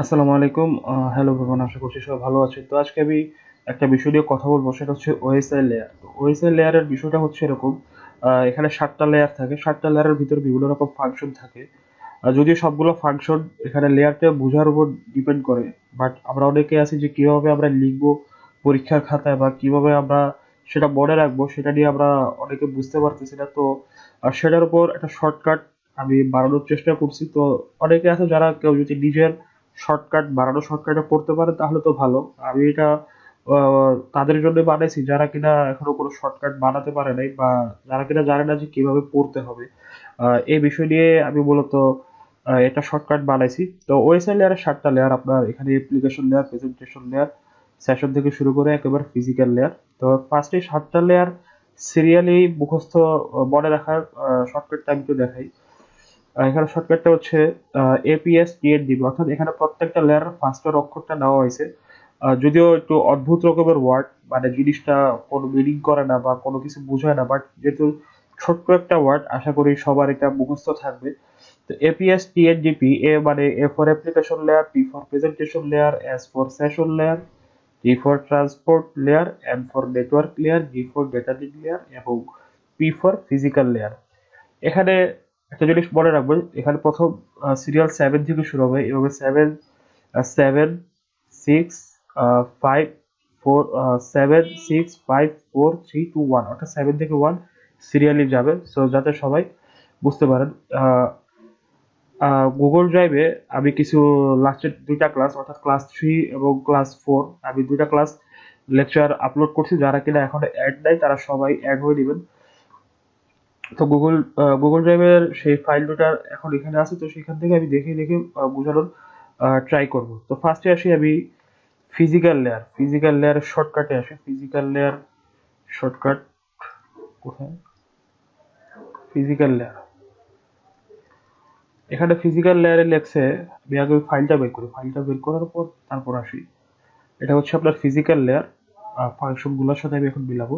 আসসালামু আলাইকুম। Hello everyone, আশা করছি সবাই ভালো আছেন। তো আজকে আমি একটা বিষয় নিয়ে কথা বলবো, সেটা হচ্ছে ওএসআই লেয়ার। তো ওএসআই লেয়ারের বিষয়টা হচ্ছে এরকম, এখানে 7টা লেয়ার থাকে। 7টা লেয়ারের ভিতরে বিভিন্ন রকম ফাংশন থাকে। যদিও সবগুলো ফাংশন এখানে লেয়ারটা বোঝার উপর ডিপেন্ড করে, বাট আমরা অনেকে আছি যে কিভাবে আমরা লিখবো পরীক্ষার খাতায় বা কিভাবে আমরা সেটা মনে রাখবো সেটা নিয়ে আমরা অনেকে বুঝতে পারতেছি না। তো সেটার উপর একটা শর্টকাট আমি বানানোর চেষ্টা করছি। তো অনেকে আছে যারা কেউ যদি নিজের শর্টকাট বানানো শর্টকাটে পড়তে পারে তাহলে তো ভালো। আমি এটা তাদের জন্য বানাইছি যারা কিনা এখনো কোনো শর্টকাট বানাতে পারে নাই, বা যারা কিনা জানে না যে কিভাবে পড়তে হবে। এই বিষয় নিয়ে আমি মূলত এটা শর্টকাট বানাইছি। তো ওএসআই লেয়ারের 7টা লেয়ার আপনার এখানে: application layer, presentation layer, session থেকে শুরু করে একেবারে ফিজিক্যাল লেয়ার। তো ফার্স্টে 7টা লেয়ার সিরিয়ালি মুখস্থ মনে রাখার শর্টকাটটা আমি একটু দেখাই। এখানে শর্টকাটটা হচ্ছে এপিএস টিএনডিবি, অর্থাৎ এখানে প্রত্যেকটা লেয়ারের ফার্স্টের অক্ষরটা নেওয়া হয়েছে। যদিও একটু অদ্ভুত রকমের ওয়ার্ড, মানে জিনিসটা কোনো মিনিং করে না বা কোনো কিছু বোঝায় না, বাট যেহেতু ছোট্ট একটা ওয়ার্ড, আশা করি সবার এটা মুখস্থ থাকবে। তো এপিএস টিএনডিপি, এ মানে A for application layer, P for presentation layer, S for session layer, T for transport layer, M for network layer, G for data link layer এবং পি ফর ফিজিক্যাল লেয়ার। এখানে একটা জিনিস মনে রাখবেন, এখানে প্রথম serial 7 থেকে শুরু হবে। এভাবে 7, 6, 5, 4, 7, 6, 5, 4, 3, 2, 1, অর্থাৎ 7 থেকে 1 সিরিয়ালি যাবে, সো যাতে সবাই বুঝতে পারেন। গুগল ড্রাইভে আমি কিছু লাস্টের দুইটা ক্লাস, অর্থাৎ ক্লাস 3 এবং ক্লাস 4, আমি দুইটা ক্লাস লেকচার আপলোড করছি। যারা কিনা এখনো অ্যাড নাই তারা সবাই অ্যাড হয়ে নেবেন। তো গুগল ড্রাইভের সেই ফাইল দুটার এখন এখানে আছে, তো সেখান থেকে আমি দেখে দেখে বোঝানোর ট্রাই করব। তো ফার্স্টে আসি আমি ফিজিক্যাল লেয়ারের শর্টকাটে আসি। ফিজিক্যাল লেয়ার শর্টকাট কোথায়? ফিজিক্যাল লেয়ার, এখানে ফিজিক্যাল লেয়ারে লেখছে। আমি আগে ওই ফাইলটা বের করি, ফাইলটা বের করার পর তারপর আসি। এটা হচ্ছে আপনার ফিজিক্যাল লেয়ার। ফাংশন গুলোর সাথে আমি এখন মিলাবো।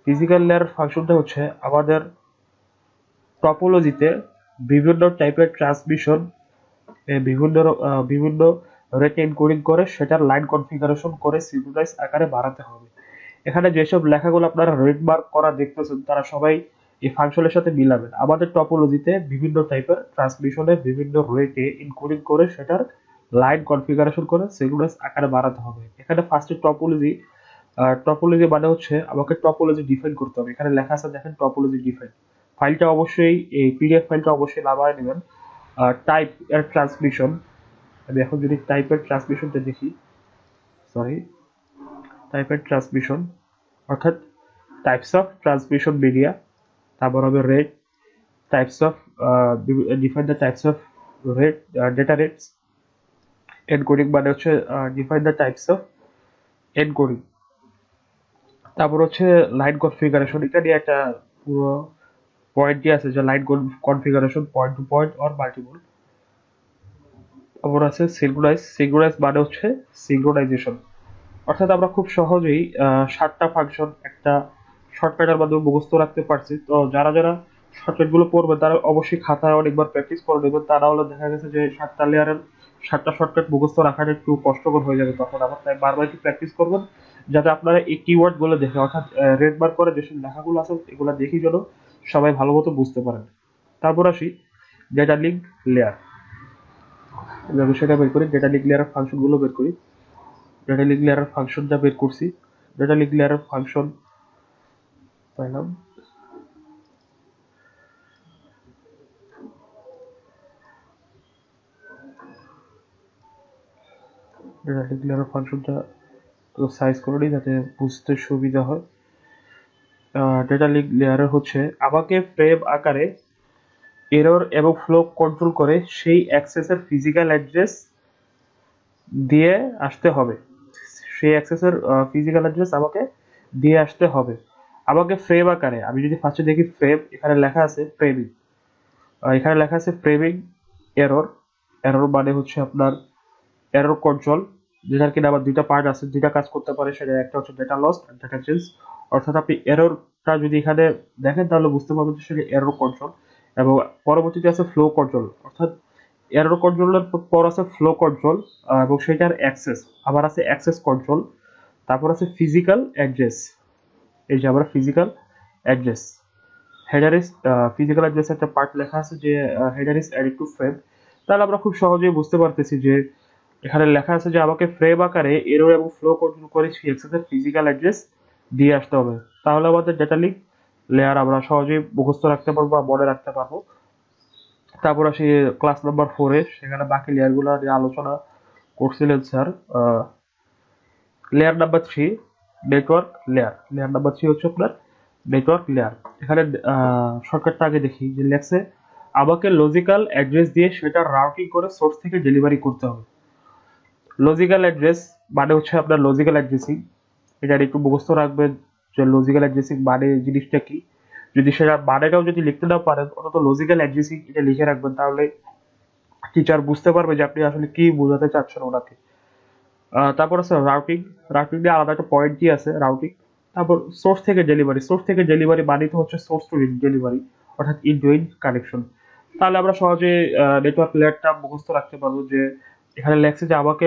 ফিজিক্যাল লেয়ার ফাংশনটা হচ্ছে আমাদের টপোলজিতে বিভিন্ন টাইপের ট্রান্সমিশন বিভিন্ন রেটে এনকোডিং করে সেটার লাইন কনফিগারেশন করে সিঙ্ক্রোনাইজ আকারে বাড়াতে হবে। এখানে যেসব লেখাগুলো আপনারা রেড মার্ক করা দেখতেছেন তারা সবাই এই ফাংশনের সাথে মিলাবেন। আমাদের টপোলজিতে বিভিন্ন টাইপের ট্রান্সমিশনের বিভিন্ন রেটে এনকোডিং করে সেটার লাইন কনফিগারেশন করে সিঙ্ক্রোনাইজ আকারে বাড়াতে হবে। এখানে ফার্স্টে টপোলজি মানে হচ্ছে আমাকে টপোলজি ডিফাইন করতে হবে। এখানে লেখা আছে, দেখেন, টপোলজি ডিফাইন। ফাইলটা অবশ্যই, এই পিডিএফ ফাইলটা অবশ্যই নামায় নেবেন। টাইপ এর ট্রান্সমিশন, আমি এখন যদি টাইপের ট্রান্সমিশনটা দেখি, সরি, টাইপের ট্রান্সমিশন অর্থাৎ টাইপস অফ ট্রান্সমিশন মিডিয়া, তারপর হবে rate, types of define the types of rate, data rates, encoding মানে হচ্ছে define the types of encoding, তারপর হচ্ছে লাইন কনফিগারেশন। এটা নিয়ে একটা পুরো পয়েন্টই আছে যে line configuration point to point or multiple. তারপর আছে সিঙ্ক্রোনাইজ মানে হচ্ছে সিঙ্ক্রোনাইজেশন। অর্থাৎ আমরা খুব সহজেই 7টা ফাংশন একটা শর্টকাটের মাধ্যমে মুখস্থ রাখতে পারছি। তো যারা যারা শর্টকাট গুলো পড়বে তারা অবশ্যই খাতায় অনেকবার প্র্যাকটিস করে নেবেন, তা না হলে দেখা গেছে যে 7টা লেয়ারের 7টা শর্টকাট মুখস্থ রাখাটা একটু কষ্টকর হয়ে যাবে তখন আবার। তাই বারবার একটু প্র্যাকটিস করবেন যাতে আপনারা এই কিওয়ার্ড গুলো দেখে, অর্থাৎ রেড মার্ক করে যেসব লেখাগুলো আছে এগুলো দেখি যেন সবাই ভালো মতো বুঝতে পারেন। তারপর আসি ডেটা লিঙ্ক লেয়ার। আমি সেটা বের করি, ডেটা লিঙ্ক লেয়ারের ফাংশন গুলো বের করি। ডেটা লিঙ্ক লেয়ারের ফাংশনটা বের করছি। ডেটা লিঙ্ক লেয়ারের ফাংশন পাইলাম। ডেটা লিঙ্ক লেয়ারের ফাংশনটা সাইজ করে নিই যাতে বুঝতে সুবিধা হয়। ডেটা লিঙ্ক লেয়ারের হচ্ছে আমাকে ফ্রেম আকারে এরর এবং ফ্লো কন্ট্রোল করে সেই অ্যাক্সেসের ফিজিক্যাল অ্যাড্রেস দিয়ে আসতে হবে। সেই অ্যাক্সেসের ফিজিক্যাল অ্যাড্রেস আমাকে দিয়ে আসতে হবে। আমাকে ফ্রেম আকারে, আমি যদি ফার্স্টে দেখি ফ্রেম, এখানে লেখা আছে ফ্রেমিং। এখানে লেখা আছে ফ্রেমিং এরর। এরর মানে হচ্ছে আপনার এরর কন্ট্রোল, যেটার কিনা আবার দুইটা পার্ট আছে, দুইটা কাজ করতে পারে। সেটা একটা হচ্ছে ডেটা লস আর ডেটা চেঞ্জ। অর্থাৎ আপনি এররটা যদি এখানে দেখেন তাহলে বুঝতে পারবেন যে সেটা এরর কন্ট্রোল। এবং পরবর্তীতে আছে ফ্লো কন্ট্রোল, অর্থাৎ এরর কন্ট্রোলের পর আছে ফ্লো কন্ট্রোল এবং সেটার অ্যাক্সেস, আবার আছে অ্যাক্সেস কন্ট্রোল, তারপর আছে ফিজিক্যাল অ্যাড্রেস। এই যে আমরা physical address, header is physical address একটা পার্ট লেখা আছে যে header is added to frame. তাহলে আমরা খুব সহজেই বুঝতে পারতেছি যে এখানে লেখা আছে যে আমাকে ফ্রেম আকারে এরর এবং ফ্লো কন্ট্রোল করে সেই অ্যাক্সেসের ফিজিক্যাল অ্যাড্রেস দিয়ে আসতে হবে। তাহলে আমাদের ডেটা লিঙ্ক লেয়ার আমরা সহজেই মুখস্থ রাখতে পারবো বা মনে রাখতে পারবো। তারপর আসি ক্লাস নাম্বার 4-এ, সেখানে বাকি লেয়ারগুলো নিয়ে আলোচনা করছিলেন sir. Layer number 3 network layer. Layer number 3 হচ্ছে আপনার নেটওয়ার্ক লেয়ার। এখানে শর্টকাটটা আগে দেখি যে লেখছে আমাকে লজিক্যাল অ্যাড্রেস দিয়ে সেটা রাউটিং করে সোর্স থেকে ডেলিভারি করতে হবে। লজিক্যাল অ্যাড্রেস মানে হচ্ছে আপনার লজিক্যাল অ্যাড্রেসিং। এটা একটু মুখস্থ রাখবেন যে লজিক্যাল অ্যাড্রেসিং মানে জিনিসটা কি। যদি সেটা মানেটাও যদি লিখতে না পারেন, অন্তত লজিক্যাল অ্যাড্রেসিং এটা লিখে রাখবেন, তাহলে টিচার বুঝতে পারবে যে আপনি আসলে কি বোঝাতে চাচ্ছেন ওনাকে। তারপর আছে রাউটিং। রাউটিং দিয়ে আলাদা একটা পয়েন্ট কি আছে রাউটিং। তারপর সোর্স থেকে ডেলিভারি। সোর্স থেকে ডেলিভারি মানে তো হচ্ছে সোর্স টু ডেলিভারি, অর্থাৎ ইন টু ইন কানেকশন। তাহলে আমরা সহজে নেটওয়ার্ক লেয়ারটা মুখস্থ রাখতে পারবো যে এখানে লেখছে যে আমাকে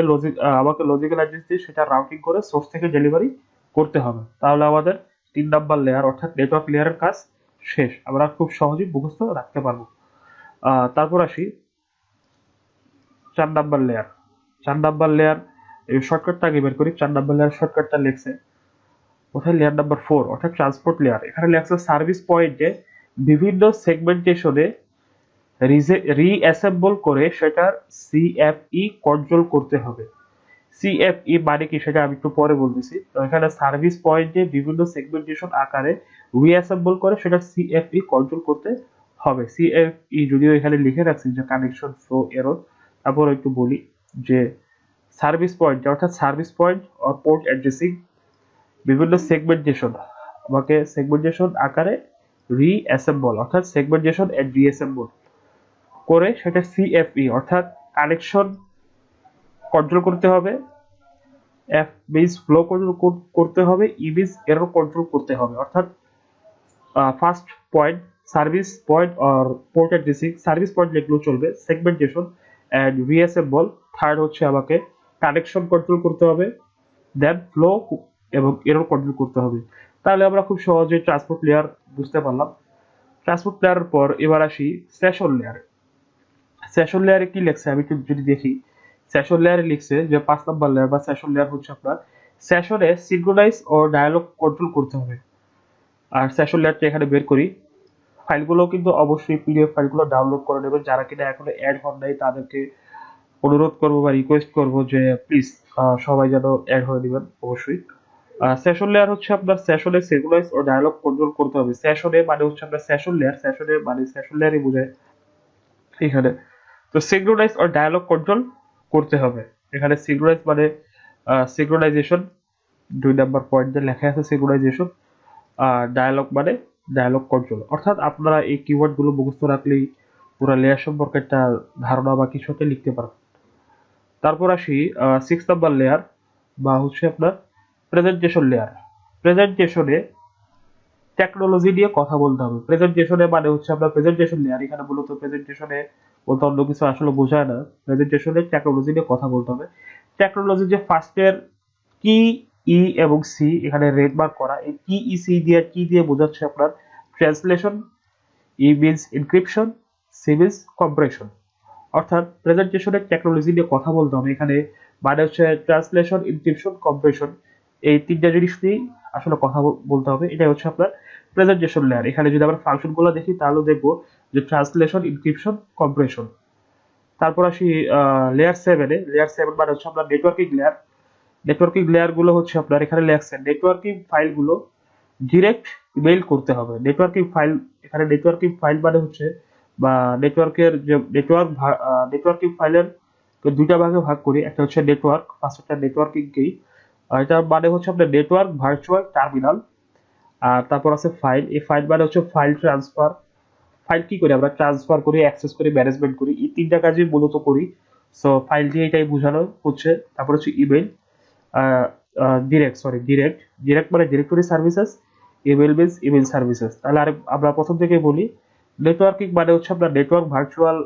লজিক্যাল অ্যাড্রেস দিয়ে সেটা রাউটিং করে সোর্স থেকে ডেলিভারি করতে হবে। তাহলে আমাদের 3 নাম্বার লেয়ার অর্থাৎ নেটওয়ার্ক লেয়ারের কাজ শেষ, আমরা খুব সহজেই মুখস্থ রাখতে পারবো। তারপর আসি 4 নাম্বার লেয়ার। 4 নাম্বার লেয়ার এই শর্টকাটটা আগে বের করি। 4 নাম্বার লেয়ার শর্টকাটটা লেখছে কোথায়, লেয়ার নাম্বার 4 অর্থাৎ ট্রান্সপোর্ট লেয়ার। এখানে লেখছে সার্ভিস পয়েন্টে বিভিন্ন সেগমেন্টেশনে রিঅ্যাসেম্বল করে সেটার সিএফই কন্ট্রোল করতে হবে। সিএফই মানে কি সেটা আমি একটু পরে বলতেছি। তো এখানে সার্ভিস পয়েন্টে বিভিন্ন সেগমেন্টেশন আকারে রিঅ্যাসেম্বল করে সেটা সিএফই কন্ট্রোল করতে হবে। সিএফই যদিও এখানে লিখে রাখছি যে কানেকশন ফ্লো এরর। তারপর একটু বলি যে সার্ভিস পয়েন্ট অর্থাৎ service point or port addressing বিভিন্ন সেগমেন্টেশন, আমাকে সেগমেন্টেশন আকারে রিঅ্যাসেম্বল অর্থাৎ সেগমেন্টেশন এন্ড রিঅ্যাসেম্বল করে সেটা সিএফই অর্থাৎ কানেকশন কন্ট্রোল করতে হবে, এফ মিন্স ফ্লো কন্ট্রোল করতে হবে, ই মিন্স এরর কন্ট্রোল করতে হবে। অর্থাৎ first point service point or port addressing, service point লিখলেও চলবে, সেগমেন্টেশন এন্ড রিঅ্যাসেম্বল। থার্ড হচ্ছে আমাকে কানেকশন কন্ট্রোল করতে হবে, দেন ফ্লো এবং এরর কন্ট্রোল করতে হবে। তাহলে আমরা খুব সহজে ট্রান্সপোর্ট লেয়ার বুঝতে পারলাম। ট্রান্সপোর্ট লেয়ারের পর এবার আসি সেশন লেয়ার। সেশন লেয়ারে কি লেখছে আমি একটু যদি দেখি। সেশন লেয়ারে লিখছে যে 5 নাম্বার লেয়ার বা সেশন লেয়ার হচ্ছে আপনার সেশনে সিনক্রোনাইজ ও ডায়ালগ কন্ট্রোল করতে হবে। আর সেশন লেয়ারটা এখানে বের করি। ফাইলগুলো কিন্তু অবশ্যই পিডিএফ ফাইলগুলো ডাউনলোড করে নেবেন। যারা কিনা এখনো অ্যাড হন নাই তাদেরকে অনুরোধ করবো বা রিকোয়েস্ট করবো যে প্লিজ সবাই যেন অ্যাড হয়ে দিবেন অবশ্যই। সেশন লেয়ার হচ্ছে আপনার সেশনে সিনক্রোনাইজ ও ডায়ালগ কন্ট্রোল করতে হবে। সেশনে মানে হচ্ছে আপনার সেশন লেয়ার, সেশনে মানে সেশন লেয়ারই বোঝায় এখানে। তো সিনক্রোনাইজ ও ডায়ালগ কন্ট্রোল করতে হবে। এখানে সিনক্রোনাইজ মানে সিনক্রোনাইজেশন, 2 নাম্বার পয়েন্টে লেখা আছে সিনক্রোনাইজেশন। আর ডায়ালগ মানে ডায়ালগ কন্ট্রোল। অর্থাৎ আপনারা এই কিওয়ার্ড গুলো মুখস্থ রাখলেই পুরো লেয়ার সম্পর্কে একটা ধারণা বা কিছু একটা লিখতে পারবেন। তারপর আসি 6 নাম্বার লেয়ার বা হচ্ছে আপনার প্রেজেন্টেশন লেয়ার। প্রেজেন্টেশনে টেকনোলজি নিয়ে কথা বলতে হবে। প্রেজেন্টেশনে মানে হচ্ছে আপনার প্রেজেন্টেশন লেয়ার। এখানে মূলত প্রেজেন্টেশনে বলতে অন্য কিছু আসলে বোঝায় না। প্রেজেন্টেশনে টেকনোলজি নিয়ে কথা বলতে হবে। টেকনোলজি যে ফার্স্টের কি, ই এবং সি এখানে রেড মার্ক করা, এই কি, ই, সি দিয়ে কি দিয়ে বোঝাচ্ছে আপনার translation, E means encryption, C means compression. অর্থাৎ প্রেজেন্টেশনের টেকনোলজি নিয়ে কথা বলতে হবে। এখানে মানে হচ্ছে ট্রান্সলেশন, এনক্রিপশন, কম্প্রেশন, এই 3টা জিনিস নিয়ে আসলে কথা বলতে হবে। এটাই হচ্ছে আপনার প্রেজেন্টেশন লেয়ার। এখানে যদি আমরা ফাংশনগুলো দেখি তাহলে দেখবো যে ট্রান্সলেশন, এনক্রিপশন, কম্প্রেশন। তারপর আসি লেয়ার 7-এ। লেয়ার 7 মানে হচ্ছে আপনার নেটওয়ার্কিং লেয়ার। নেটওয়ার্কিং লেয়ার গুলো হচ্ছে আপনার এখানে লেখছে নেটওয়ার্কিং ফাইলগুলো ডিরেক্ট ইমেইল করতে হবে। নেটওয়ার্কিং ফাইল, এখানে নেটওয়ার্কিং ফাইল মানে হচ্ছে বা নেটওয়ার্কের যে নেটওয়ার্কিং ফাইলের 2টা ভাগে ভাগ করি। একটা হচ্ছে নেটওয়ার্ক, ফার্স্টটা নেটওয়ার্কিং কি, এটা মানে হচ্ছে আপনার নেটওয়ার্ক ভার্চুয়াল টার্মিনাল। আর তারপর আছে ফাইল। এই ফাইল মানে হচ্ছে ফাইল ট্রান্সফার। ফাইল কি করি আমরা, ট্রান্সফার করি, অ্যাক্সেস করি, ম্যানেজমেন্ট করি, এই 3টা কাজই মূলত করি। সো ফাইল দিয়ে এটাই বোঝানো হচ্ছে। তারপর হচ্ছে ইমেইল, ডিরেক্ট। ডিরেক্ট মানে directory services, email means email services. তাহলে আর আমরা প্রথম থেকে বলি, নেটওয়ার্কিং মানে হচ্ছে আপনার network virtual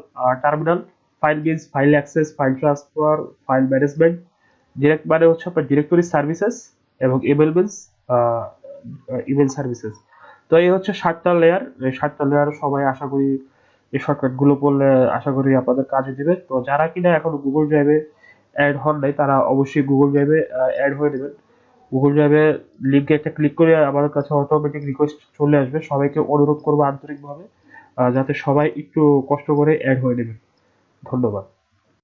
terminal, file means file access, file transfer, file management. Direct মানে হচ্ছে আপনার ডিরেক্টরি সার্ভিসেস, এবং ইমেল মিনস ইমেল সার্ভিসেস। তো এই হচ্ছে 7টা লেয়ার। এই 7টা লেয়ার সবাই আশা করি এই শর্টকাট গুলো পড়লে আশা করি আপনাদের কাজে দিবে। তো যারা কিনা এখনো গুগল ড্রাইভে অ্যাড হন নাই তারা অবশ্যই গুগল ড্রাইভে অ্যাড হয়ে নেবেন। গুগল ড্রাইভে লিঙ্কে একটা ক্লিক করে আমাদের কাছে অটোমেটিক রিকোয়েস্ট চলে আসবে। সবাইকে অনুরোধ করবো আন্তরিকভাবে যাতে সবাই একটু কষ্ট করে অ্যাড হয়ে নেবেন। ধন্যবাদ।